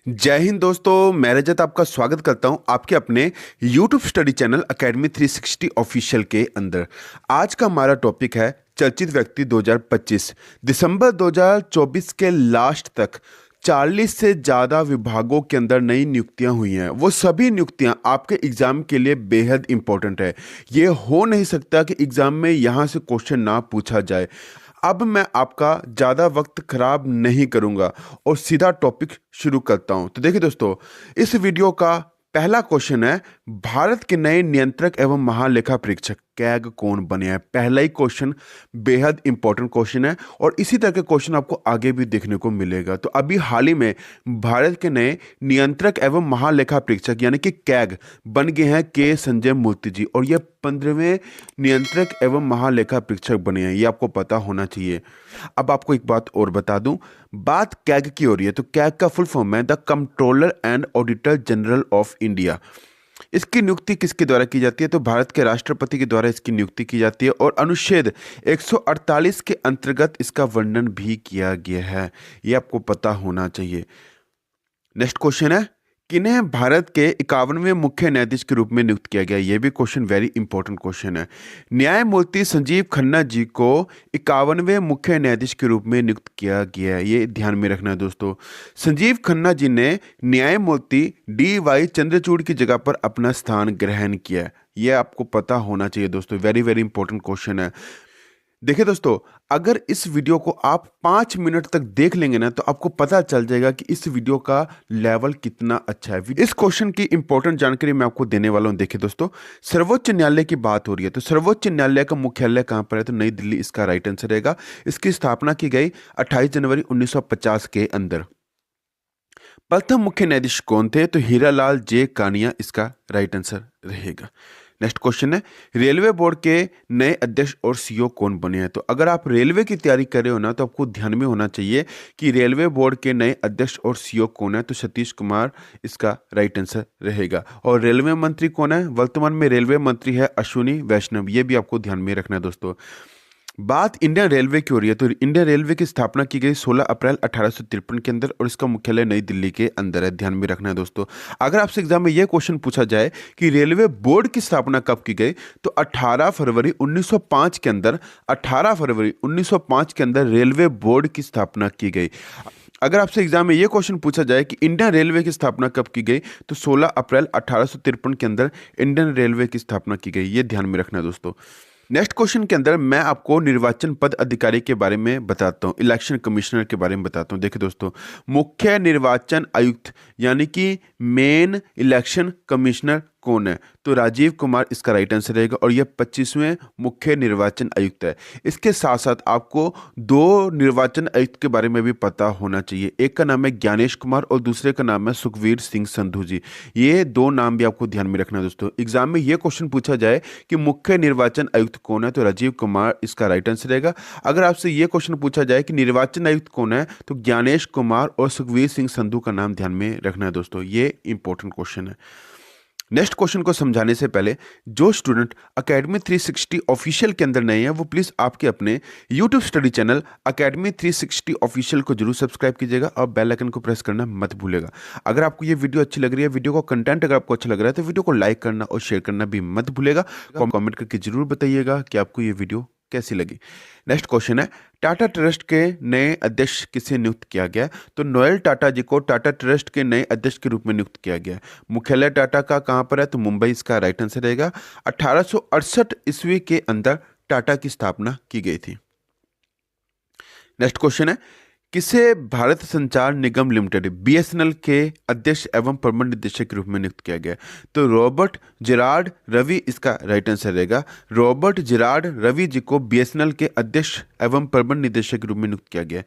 जय हिंद दोस्तों, मैं रजत आपका स्वागत करता हूं आपके अपने YouTube study channel academy 360 official के अंदर। आज का हमारा टॉपिक है चर्चित व्यक्ति 2025। दिसंबर 2024 के लास्ट तक 40 से ज़्यादा विभागों के अंदर नई नियुक्तियां हुई हैं। वो सभी नियुक्तियां आपके एग्ज़ाम के लिए बेहद इंपॉर्टेंट है। ये हो नहीं सकता कि एग्ज़ाम में यहाँ से क्वेश्चन ना पूछा जाए। अब मैं आपका ज़्यादा वक्त खराब नहीं करूंगा और सीधा टॉपिक शुरू करता हूं। तो देखिए दोस्तों, इस वीडियो का पहला क्वेश्चन है, भारत के नए नियंत्रक एवं महालेखा परीक्षक कैग कौन बने हैं। पहला ही क्वेश्चन बेहद इंपॉर्टेंट क्वेश्चन है और इसी तरह के क्वेश्चन आपको आगे भी देखने को मिलेगा। तो अभी हाल ही में भारत के नए नियंत्रक एवं महालेखा परीक्षक यानी कि कैग बन गए हैं के संजय मूर्ति जी, और ये 15वें नियंत्रक एवं महालेखा परीक्षक बने हैं। ये आपको पता होना चाहिए। अब आपको एक बात और बता दूं, बात कैग की हो रही है तो कैग का फुल फॉर्म है the controller and auditor general of India. इसकी नियुक्ति किसके द्वारा की जाती है? तो भारत के राष्ट्रपति के द्वारा इसकी नियुक्ति की जाती है और अनुच्छेद 148 के अंतर्गत इसका वर्णन भी किया गया है। यह आपको पता होना चाहिए। नेक्स्ट क्वेश्चन है, किन्हें भारत के 51वें मुख्य न्यायाधीश के रूप में नियुक्त किया गया? यह भी क्वेश्चन वेरी इंपॉर्टेंट क्वेश्चन है। न्यायमूर्ति संजीव खन्ना जी को 51वें मुख्य न्यायाधीश के रूप में नियुक्त किया गया है। ये ध्यान में रखना है दोस्तों। संजीव खन्ना जी ने न्यायमूर्ति DY चंद्रचूड़ की जगह पर अपना स्थान ग्रहण किया। यह आपको पता होना चाहिए दोस्तों। वेरी वेरी इंपॉर्टेंट क्वेश्चन है। देखिए दोस्तों, अगर इस वीडियो को आप 5 मिनट तक देख लेंगे ना तो आपको पता चल जाएगा कि इस वीडियो का लेवल कितना अच्छा है। इस क्वेश्चन की इंपॉर्टेंट जानकारी मैं आपको देने वाला हूं। देखिए दोस्तों, सर्वोच्च न्यायालय की बात हो रही है तो सर्वोच्च न्यायालय का मुख्यालय कहां पर है? तो नई दिल्ली इसका राइट आंसर रहेगा। इसकी स्थापना की गई 28 जनवरी 1950 के अंदर। प्रथम मुख्य न्यायाधीश कौन थे? तो हीरालाल जे कानिया इसका राइट आंसर रहेगा। नेक्स्ट क्वेश्चन है, रेलवे बोर्ड के नए अध्यक्ष और CEO कौन बने हैं? तो अगर आप रेलवे की तैयारी कर रहे हो ना तो आपको ध्यान में होना चाहिए कि रेलवे बोर्ड के नए अध्यक्ष और CEO कौन है? तो सतीश कुमार इसका राइट आंसर रहेगा। और रेलवे मंत्री कौन है? वर्तमान में रेलवे मंत्री है अश्विनी वैष्णव। ये भी आपको ध्यान में रखना है दोस्तों। बात इंडियन रेलवे की हो रही है तो इंडियन रेलवे की स्थापना की गई 16 अप्रैल 1853 के अंदर और इसका मुख्यालय नई दिल्ली के अंदर है। ध्यान में रखना है दोस्तों। अगर आपसे एग्जाम में यह क्वेश्चन पूछा जाए कि रेलवे बोर्ड की स्थापना कब की गई तो 18 फरवरी 1905 के अंदर 18 फरवरी 1905 के अंदर रेलवे बोर्ड की स्थापना की गई। अगर आपसे एग्जाम में यह क्वेश्चन पूछा जाए कि इंडियन रेलवे की स्थापना कब की गई तो 16 अप्रैल 1853 के अंदर इंडियन रेलवे की स्थापना की गई। यह ध्यान में रखना है दोस्तों। नेक्स्ट क्वेश्चन के अंदर मैं आपको निर्वाचन पद अधिकारी के बारे में बताता हूं, इलेक्शन कमिश्नर के बारे में बताता हूं। देखिए दोस्तों, मुख्य निर्वाचन आयुक्त यानी कि मेन इलेक्शन कमिश्नर कौन है? तो राजीव कुमार इसका राइट आंसर रहेगा और यह 25वें मुख्य निर्वाचन आयुक्त है। इसके साथ साथ आपको 2 निर्वाचन आयुक्त के बारे में भी पता होना चाहिए। एक का नाम है ज्ञानेश कुमार और दूसरे का नाम है सुखवीर सिंह संधू जी। ये 2 नाम भी आपको ध्यान में रखना है दोस्तों। एग्जाम में यह क्वेश्चन पूछा जाए कि मुख्य निर्वाचन आयुक्त कौन है तो राजीव कुमार इसका राइट आंसर रहेगा। अगर आपसे यह क्वेश्चन पूछा जाए कि निर्वाचन आयुक्त कौन है तो ज्ञानेश कुमार और सुखवीर सिंह संधू का नाम ध्यान में रखना है दोस्तों। ये इंपॉर्टेंट क्वेश्चन है। नेक्स्ट क्वेश्चन को समझाने से पहले जो स्टूडेंट अकेडमी 360 ऑफिशियल के अंदर नए हैं वो प्लीज़ आपके अपने YouTube study channel academy 360 official को जरूर सब्सक्राइब कीजिएगा और बेल आइकन को प्रेस करना मत भूलेगा। अगर आपको ये वीडियो अच्छी लग रही है, वीडियो का कंटेंट अगर आपको अच्छा लग रहा है तो वीडियो को लाइक करना और शेयर करना भी मत भूलेगा। कॉमेंट करके जरूर बताइएगा कि आपको ये वीडियो कैसी लगी। नेक्स्ट क्वेश्चन है, टाटा ट्रस्ट के नए अध्यक्ष किसे नियुक्त किया गया? तो नोएल टाटा जी को टाटा ट्रस्ट के नए अध्यक्ष के रूप में नियुक्त किया गया। मुख्यालय टाटा का कहां पर है? तो मुंबई इसका राइट आंसर रहेगा। 1868 ईस्वी के अंदर टाटा की स्थापना की गई थी। नेक्स्ट क्वेश्चन है, किसे भारत संचार निगम लिमिटेड BSNL के अध्यक्ष एवं प्रबंध निदेशक के रूप में नियुक्त किया गया? तो रॉबर्ट जेरार्ड रवि इसका राइट आंसर रहेगा। रॉबर्ट जेरार्ड रवि जी को BSNL के अध्यक्ष एवं प्रबंध निदेशक के रूप में नियुक्त किया गया।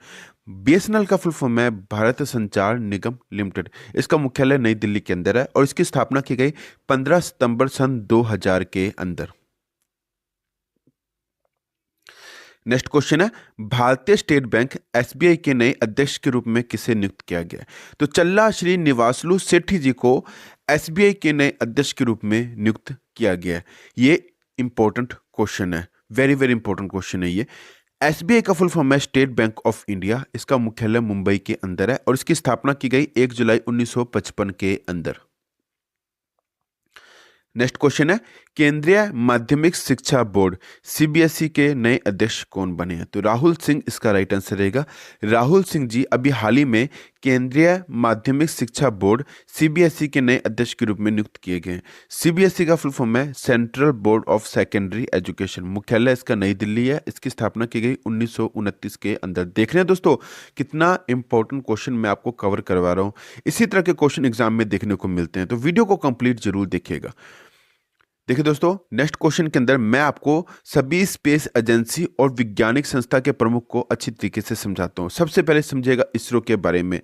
BSNL का फुल फॉर्म है भारत संचार निगम लिमिटेड। इसका मुख्यालय नई दिल्ली के अंदर है और इसकी स्थापना की गई 15 सितंबर सन 2000 के अंदर। नेक्स्ट क्वेश्चन है, भारतीय स्टेट बैंक SBI के नए अध्यक्ष के रूप में किसे नियुक्त किया गया? तो चल्ला श्री निवासलू सेठी जी को SBI के नए अध्यक्ष के रूप में नियुक्त किया गया। ये इंपॉर्टेंट क्वेश्चन है, वेरी वेरी इंपॉर्टेंट क्वेश्चन है ये। एसबीआई का फुल फॉर्म है स्टेट बैंक ऑफ इंडिया। इसका मुख्यालय मुंबई के अंदर है और इसकी स्थापना की गई 1 जुलाई 1955 के अंदर। नेक्स्ट क्वेश्चन है, केंद्रीय माध्यमिक शिक्षा बोर्ड सीबीएसई के नए अध्यक्ष कौन बने हैं? तो राहुल सिंह इसका राइट आंसर रहेगा। राहुल सिंह जी अभी हाल ही में केंद्रीय माध्यमिक शिक्षा बोर्ड सीबीएसई के नए अध्यक्ष के रूप में नियुक्त किए गए हैं। सीबीएसई का फुल फॉर्म है central board of secondary education. मुख्यालय इसका नई दिल्ली है। इसकी स्थापना की गई 1929 के अंदर। देख रहे हैं दोस्तों कितना इंपॉर्टेंट क्वेश्चन मैं आपको कवर करवा रहा हूँ। इसी तरह के क्वेश्चन एग्जाम में देखने को मिलते हैं, तो वीडियो को कंप्लीट जरूर देखिएगा। देखिए दोस्तों, नेक्स्ट क्वेश्चन के अंदर मैं आपको सभी स्पेस एजेंसी और वैज्ञानिक संस्था के प्रमुख को अच्छी तरीके से समझाता हूँ। सबसे पहले समझिएगा इसरो के बारे में।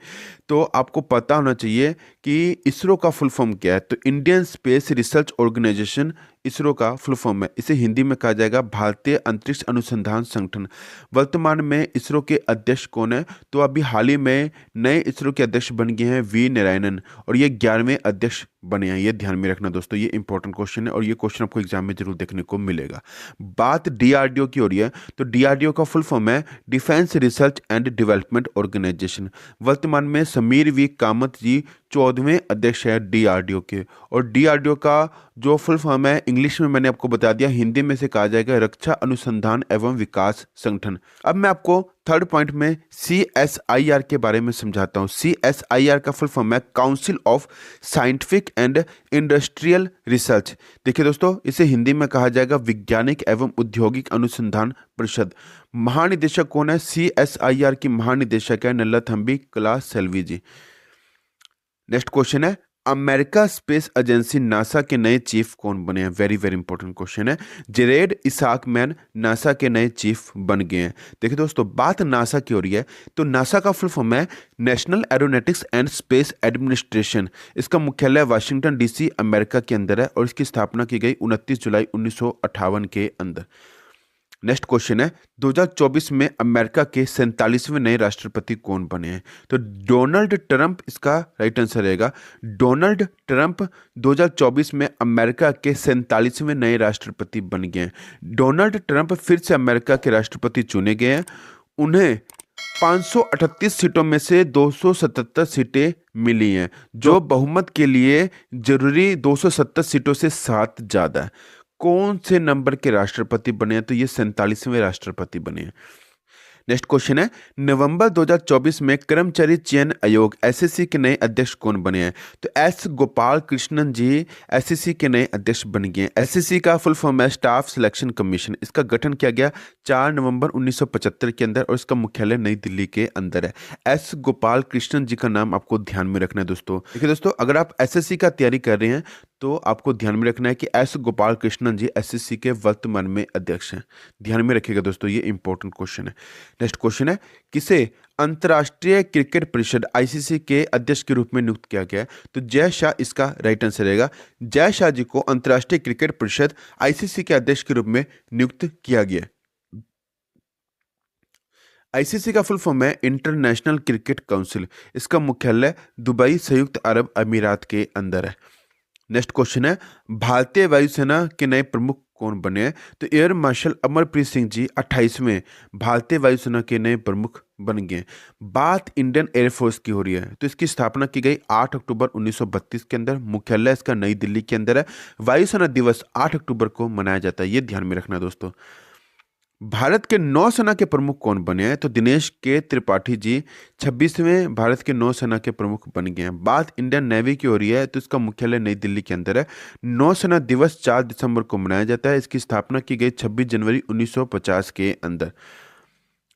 तो आपको पता होना चाहिए कि इसरो का फुल फॉर्म क्या है। तो Indian space research organisation ISRO का फुल फॉर्म है। इसे हिंदी में कहा जाएगा भारतीय अंतरिक्ष अनुसंधान संगठन। वर्तमान में इसरो के अध्यक्ष कौन है? तो अभी हाल ही में नए इसरो के अध्यक्ष बन गए हैं वी नारायणन, और ये 11वें अध्यक्ष बने हैं। ये ध्यान में रखना दोस्तों, ये इंपॉर्टेंट क्वेश्चन है और ये क्वेश्चन आपको एग्जाम में जरूर देखने को मिलेगा। बात डीआरडीओ की हो रही है, तो डीआरडीओ का फुल फॉर्म है defence research and development organisation. वर्तमान में समीर वी कामत जी 14वें अध्यक्ष है डीआरडीओ के। और डीआरडीओ का जो फुल फॉर्म है इंग्लिश में मैंने आपको बता दिया, हिंदी में से कहा जाएगा रक्षा अनुसंधान एवं विकास संगठन। अब मैं आपको थर्ड पॉइंट में CSIR के बारे में समझाता हूँ। CSIR का फुल फॉर्म है council of scientific and industrial research. देखिए दोस्तों, इसे हिंदी में कहा जाएगा वैज्ञानिक एवं औद्योगिक अनुसंधान परिषद। महानिदेशक कौन है? CSIR की महानिदेशक है नल्लाथम्बी कला सेल्वी जी। नेक्स्ट क्वेश्चन है, अमेरिका स्पेस एजेंसी नासा के नए चीफ कौन बने हैं? वेरी वेरी इंपॉर्टेंट क्वेश्चन है। जेरेड इसाकमैन नासा के नए चीफ बन गए हैं। देखिए दोस्तों, बात नासा की हो रही है, तो नासा का फुल फॉर्म है national aeronautics and space administration. इसका मुख्यालय वाशिंगटन DC अमेरिका के अंदर है और इसकी स्थापना की गई 29 जुलाई 1958 के अंदर। नेक्स्ट क्वेश्चन है, 2024 में अमेरिका के 47वें नए राष्ट्रपति कौन बने हैं? तो डोनाल्ड ट्रंप इसका राइट आंसर रहेगा। डोनाल्ड ट्रंप 2024 में अमेरिका के 47वें नए राष्ट्रपति बन गए हैं। डोनाल्ड ट्रंप फिर से अमेरिका के राष्ट्रपति चुने गए हैं। उन्हें 538 सीटों में से 277 सीटें मिली हैं, जो बहुमत के लिए जरूरी 270 सीटों से 7 ज्यादा है। कौन से नंबर के राष्ट्रपति बने हैं? तो ये 47वें राष्ट्रपति बने हैं। नेक्स्ट क्वेश्चन है, नवंबर 2024 में कर्मचारी चयन आयोग SSC के नए अध्यक्ष कौन बने हैं? तो S गोपाल कृष्णन जी SSC के नए अध्यक्ष बन गए हैं। SSC का फुल फॉर्म है स्टाफ सिलेक्शन कमीशन। इसका गठन किया गया 4 नवंबर 1975 के अंदर और इसका मुख्यालय नई दिल्ली के अंदर है। S गोपाल कृष्णन जी का नाम आपको ध्यान में रखना है दोस्तों। देखिए दोस्तों, अगर आप SSC का तैयारी कर रहे हैं तो आपको ध्यान में रखना है कि S गोपाल कृष्णन जी SSC के वर्तमान में अध्यक्ष हैं। ध्यान में रखिएगा दोस्तों, ये इंपॉर्टेंट क्वेश्चन है। नेक्स्ट क्वेश्चन है, किसे अंतर्राष्ट्रीय क्रिकेट परिषद ICC के अध्यक्ष के रूप में नियुक्त किया गया है? तो जय शाह इसका राइट आंसर रहेगा। जय शाह जी को अंतर्राष्ट्रीय क्रिकेट परिषद ICC के अध्यक्ष के रूप में नियुक्त किया गया। ICC का फुल फॉर्म है इंटरनेशनल क्रिकेट काउंसिल। इसका मुख्यालय दुबई संयुक्त अरब अमीरात के अंदर है। नेक्स्ट क्वेश्चन है, भारतीय वायुसेना के नए प्रमुख कौन बने हैं? तो एयर मार्शल अमरप्रीत सिंह जी 28वें भारतीय वायुसेना के नए प्रमुख बन गए। बात इंडियन एयरफोर्स की हो रही है, तो इसकी स्थापना की गई 8 अक्टूबर 1932 के अंदर। मुख्यालय इसका नई दिल्ली के अंदर है। वायुसेना दिवस 8 अक्टूबर को मनाया जाता है, ये ध्यान में रखना दोस्तों। भारत के नौसेना के प्रमुख कौन बने हैं? तो दिनेश के त्रिपाठी जी 26वें भारत के नौसेना के प्रमुख बन गए हैं। बात इंडियन नेवी की हो रही है, तो इसका मुख्यालय नई दिल्ली के अंदर है। नौसेना दिवस 4 दिसंबर को मनाया जाता है। इसकी स्थापना की गई 26 जनवरी 1950 के अंदर।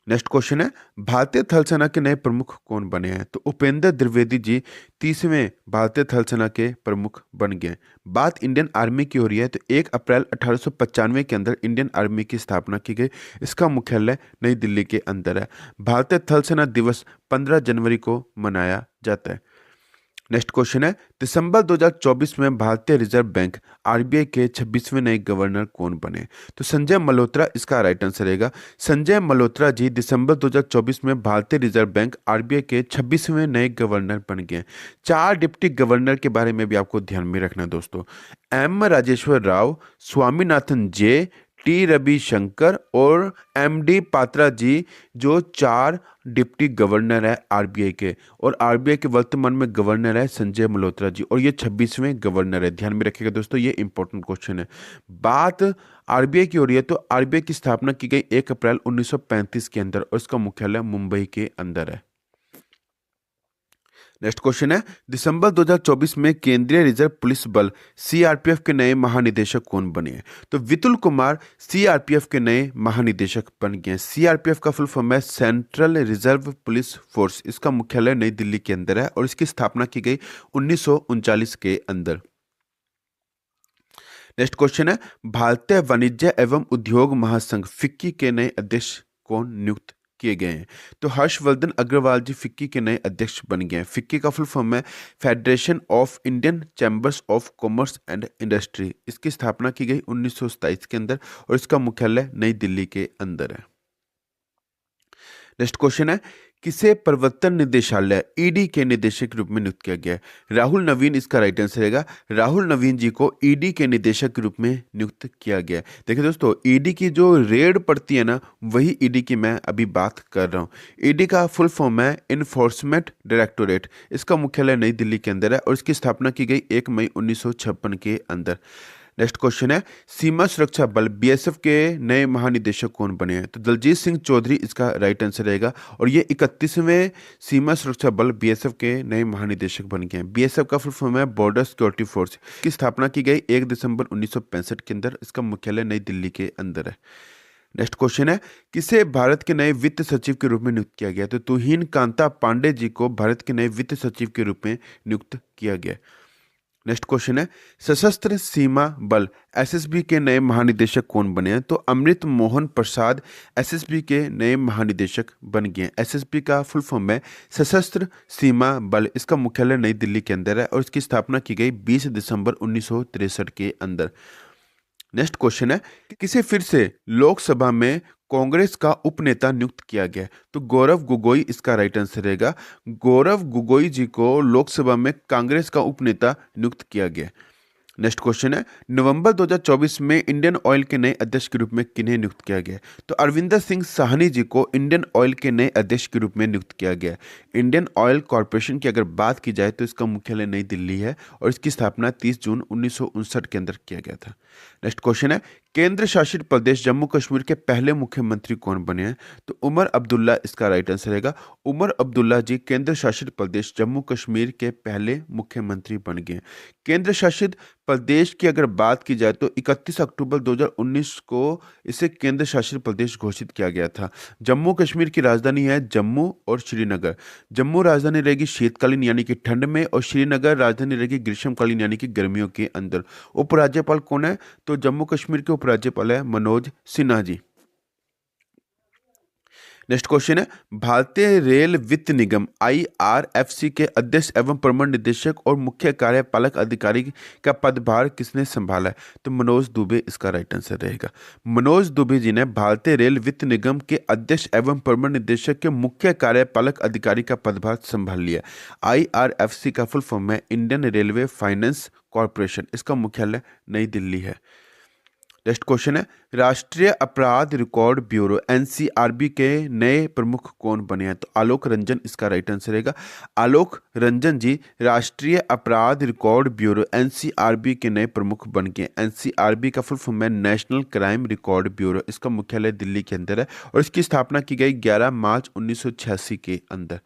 नेक्स्ट क्वेश्चन है, भारतीय थल सेना के नए प्रमुख कौन बने हैं? तो उपेंद्र द्विवेदी जी 30वें भारतीय थल सेना के प्रमुख बन गए। बात इंडियन आर्मी की हो रही है, तो 1 अप्रैल 1895 के अंदर इंडियन आर्मी की स्थापना की गई। इसका मुख्यालय नई दिल्ली के अंदर है। भारतीय थल सेना दिवस 15 जनवरी को मनाया जाता है। नेक्स्ट क्वेश्चन है, दिसंबर 2024 में भारतीय रिजर्व बैंक RBI के 26वें नए गवर्नर कौन बने? तो संजय मल्होत्रा इसका राइट आंसर रहेगा। संजय मल्होत्रा जी दिसंबर 2024 में भारतीय रिजर्व बैंक RBI के 26वें नए गवर्नर बन गए। 4 डिप्टी गवर्नर के बारे में भी आपको ध्यान में रखना है दोस्तों। M Rajeshwar Rao, Swaminathan J, T Ravishankar और एमडी पात्रा जी, जो 4 डिप्टी गवर्नर है आरबीआई के, और आरबीआई के वर्तमान में गवर्नर है संजय मल्होत्रा जी, और ये 26वें गवर्नर है। ध्यान में रखिएगा दोस्तों, ये इंपॉर्टेंट क्वेश्चन है। बात आरबीआई की हो रही है, तो आरबीआई की स्थापना की गई 1 अप्रैल 1935 के अंदर, और इसका मुख्यालय मुंबई के अंदर है। नेक्स्ट क्वेश्चन है, दिसंबर 2024 में केंद्रीय रिजर्व पुलिस बल सीआरपीएफ के नए महानिदेशक कौन बने हैं? तो विपुल कुमार सीआरपीएफ के नए महानिदेशक बन गए हैं। सीआरपीएफ का फुल फॉर्म है सेंट्रल रिजर्व पुलिस फोर्स। इसका मुख्यालय नई दिल्ली के अंदर है और इसकी स्थापना की गई 1939 के अंदर। नेक्स्ट क्वेश्चन है, भारतीय वाणिज्य एवं उद्योग महासंघ फिक्की के नए अध्यक्ष कौन नियुक्त किए गए हैं? तो हर्षवर्धन अग्रवाल जी फिक्की के नए अध्यक्ष बन गए हैं। फिक्की का फुल फॉर्म है federation of Indian chambers of commerce and industry. इसकी स्थापना की गई 1927 के अंदर और इसका मुख्यालय नई दिल्ली के अंदर है। नेक्स्ट क्वेश्चन है, किसे प्रवर्तन निदेशालय ईडी के निदेशक के रूप में नियुक्त किया गया है? राहुल नवीन इसका राइट आंसर रहेगा। राहुल नवीन जी को ईडी के निदेशक के रूप में नियुक्त किया गया है। देखिए दोस्तों, ईडी की जो रेड पड़ती है ना, वही ईडी की मैं अभी बात कर रहा हूँ। ईडी का फुल फॉर्म है इन्फोर्समेंट डायरेक्टोरेट। इसका मुख्यालय नई दिल्ली के अंदर है और इसकी स्थापना की गई 1 मई 1956 के अंदर। नेक्स्ट क्वेश्चन है, सीमा सुरक्षा बल बीएसएफ के नए महानिदेशक कौन बने हैं? तो दलजीत सिंह चौधरी इसका राइट आंसर रहेगा और ये 31वें सीमा सुरक्षा बल बीएसएफ के नए महानिदेशक बन गए हैं। बीएसएफ का फुल फॉर्म है बॉर्डर सिक्योरिटी फोर्स की स्थापना की गई 1 दिसंबर 1965 के अंदर। इसका मुख्यालय नई दिल्ली के अंदर है। नेक्स्ट क्वेश्चन है, किसे भारत के नए वित्त सचिव के रूप में नियुक्त किया गया? तो तुहिन कांता पांडे जी को भारत के नए वित्त सचिव के रूप में नियुक्त किया गया। नेक्स्ट क्वेश्चन है, सशस्त्र सीमा बल एसएसबी के नए महानिदेशक कौन बने हैं? तो अमृत मोहन प्रसाद एसएसबी के नए महानिदेशक बन गए हैं। एसएसबी का फुल फॉर्म है सशस्त्र सीमा बल। इसका मुख्यालय नई दिल्ली के अंदर है और इसकी स्थापना की गई 20 दिसंबर 1963 के अंदर। नेक्स्ट क्वेश्चन है, किसे फिर से लोकसभा में कांग्रेस का उपनेता नियुक्त किया गया? तो गौरव गोगोई इसका राइट आंसर रहेगा। गौरव गोगोई जी को लोकसभा में कांग्रेस का उपनेता नियुक्त किया गया। नेक्स्ट क्वेश्चन है, नवंबर 2024 में इंडियन ऑयल के नए अध्यक्ष के रूप में किन्हें नियुक्त किया गया? तो अरविंदर सिंह साहनी जी को इंडियन ऑयल के नए अध्यक्ष के रूप में नियुक्त किया गया। इंडियन ऑयल कॉरपोरेशन की अगर बात की जाए तो इसका मुख्यालय नई दिल्ली है और इसकी स्थापना 30 जून 1959 के अंदर किया गया था। नेक्स्ट क्वेश्चन है, केंद्र शासित प्रदेश जम्मू कश्मीर के पहले मुख्यमंत्री कौन बने हैं? तो उमर अब्दुल्ला इसका राइट आंसर रहेगा। उमर अब्दुल्ला जी केंद्र शासित प्रदेश जम्मू कश्मीर के पहले मुख्यमंत्री बन गए। केंद्र शासित प्रदेश की अगर बात की जाए तो 31 अक्टूबर 2019 को इसे केंद्र शासित प्रदेश घोषित किया गया था। जम्मू कश्मीर की राजधानी है जम्मू और श्रीनगर। जम्मू राजधानी रहेगी शीतकालीन यानी कि ठंड में और श्रीनगर राजधानी रहेगी ग्रीष्मकालीन यानी कि गर्मियों के अंदर। उपराज्यपाल कौन है? तो जम्मू कश्मीर के उपराज्यपाल है मनोज सिन्हा जी। नेक्स्ट क्वेश्चन है, भारतीय रेल वित्त निगम आईआरएफसी के अध्यक्ष एवं प्रबंध निदेशक और मुख्य कार्यपालक अधिकारी का पदभार किसने संभाला है? तो मनोज दुबे इसका राइट आंसर रहेगा। मनोज दुबे जी ने भारतीय रेल वित्त निगम के अध्यक्ष एवं प्रबंध निदेशक के मुख्य कार्यपालक अधिकारी का पदभार संभाल लिया। आईआरएफसी का फुल फॉर्म है इंडियन रेलवे फाइनेंस कॉरपोरेशन। इसका मुख्यालय नई दिल्ली है। नेक्स्ट क्वेश्चन है, राष्ट्रीय अपराध रिकॉर्ड ब्यूरो एनसीआरबी के नए प्रमुख कौन बने हैं? तो आलोक रंजन इसका राइट आंसर रहेगा। आलोक रंजन जी राष्ट्रीय अपराध रिकॉर्ड ब्यूरो एनसीआरबी के नए प्रमुख बन गए। एनसीआरबी का फुल फॉर्म है नेशनल क्राइम रिकॉर्ड ब्यूरो। इसका मुख्यालय दिल्ली के अंदर है और इसकी स्थापना की गई 11 मार्च 1986 के अंदर।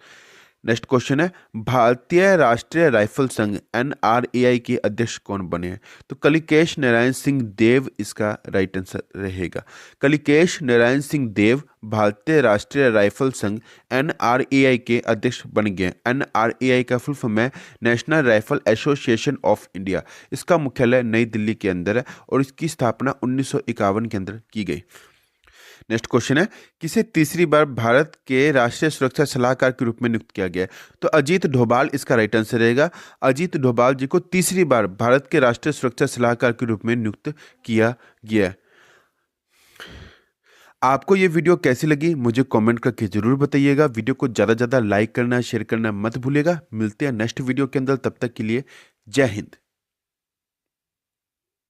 नेक्स्ट क्वेश्चन है, भारतीय राष्ट्रीय राइफल संघ एनआरएआई के अध्यक्ष कौन बने हैं? तो कलिकेश नारायण सिंह देव इसका राइट आंसर रहेगा। कलिकेश नारायण सिंह देव भारतीय राष्ट्रीय राइफल संघ एनआरएआई के अध्यक्ष बन गए। एनआरएआई का फुल फॉर्म है national rifle association of India. इसका मुख्यालय नई दिल्ली के अंदर है और इसकी स्थापना 1951 के अंदर की गई। नेक्स्ट क्वेश्चन है, किसे तीसरी बार भारत के राष्ट्रीय सुरक्षा सलाहकार के रूप में नियुक्त किया गया? तो अजीत डोभाल इसका राइट आंसर रहेगा। अजीत डोभाल जी को तीसरी बार भारत के राष्ट्रीय सुरक्षा सलाहकार के रूप में नियुक्त किया गया। आपको ये वीडियो कैसी लगी मुझे कमेंट करके जरूर बताइएगा। वीडियो को ज़्यादा से ज़्यादा लाइक करना शेयर करना मत भूलिएगा। मिलते हैं नेक्स्ट वीडियो के अंदर, तब तक के लिए जय हिंद।